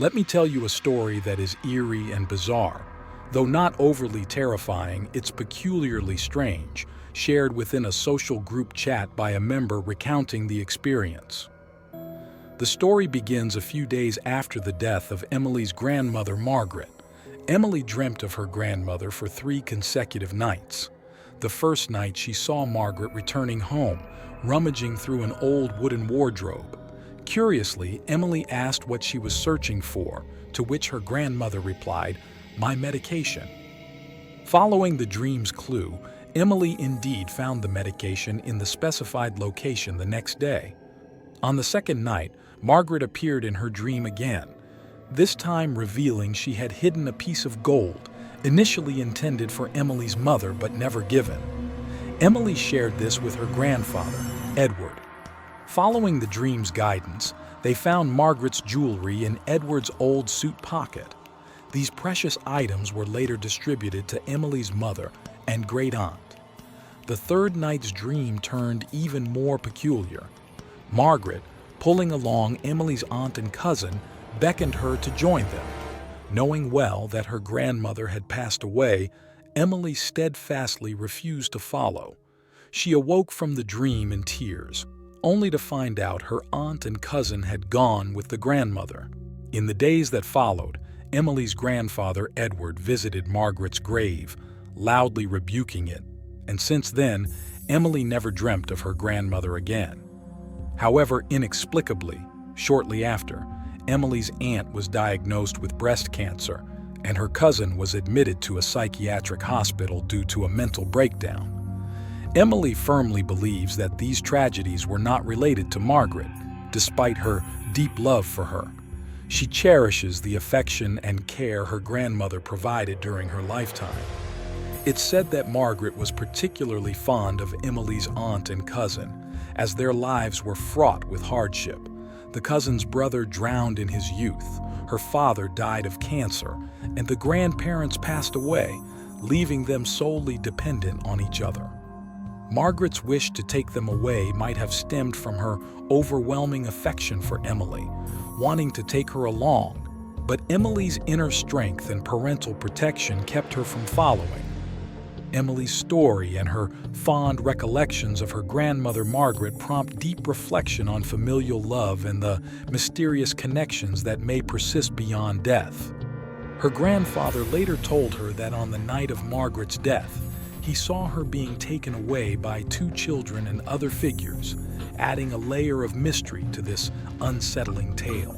Let me tell you a story that is eerie and bizarre. Though not overly terrifying, it's peculiarly strange, shared within a social group chat by a member recounting the experience. The story begins a few days after the death of Emily's grandmother, Margaret. Emily dreamt of her grandmother for 3 consecutive nights. The first night she saw Margaret returning home, rummaging through an old wooden wardrobe. Curiously, Emily asked what she was searching for, to which her grandmother replied, "My medication." Following the dream's clue, Emily indeed found the medication in the specified location the next day. On the second night, Margaret appeared in her dream again, this time revealing she had hidden a piece of gold, initially intended for Emily's mother but never given. Emily shared this with her grandfather, Edward. Following the dream's guidance, they found Margaret's jewelry in Edward's old suit pocket. These precious items were later distributed to Emily's mother and great-aunt. The third night's dream turned even more peculiar. Margaret, pulling along Emily's aunt and cousin, beckoned her to join them. Knowing well that her grandmother had passed away, Emily steadfastly refused to follow. She awoke from the dream in tears, only to find out her aunt and cousin had gone with the grandmother. In the days that followed, Emily's grandfather Edward visited Margaret's grave, loudly rebuking it, and since then, Emily never dreamt of her grandmother again. However, inexplicably, shortly after, Emily's aunt was diagnosed with breast cancer, and her cousin was admitted to a psychiatric hospital due to a mental breakdown. Emily firmly believes that these tragedies were not related to Margaret, despite her deep love for her. She cherishes the affection and care her grandmother provided during her lifetime. It's said that Margaret was particularly fond of Emily's aunt and cousin, as their lives were fraught with hardship. The cousin's brother drowned in his youth, her father died of cancer, and the grandparents passed away, leaving them solely dependent on each other. Margaret's wish to take them away might have stemmed from her overwhelming affection for Emily, wanting to take her along, but Emily's inner strength and parental protection kept her from following. Emily's story and her fond recollections of her grandmother Margaret prompt deep reflection on familial love and the mysterious connections that may persist beyond death. Her grandfather later told her that on the night of Margaret's death, he saw her being taken away by 2 children and other figures, adding a layer of mystery to this unsettling tale.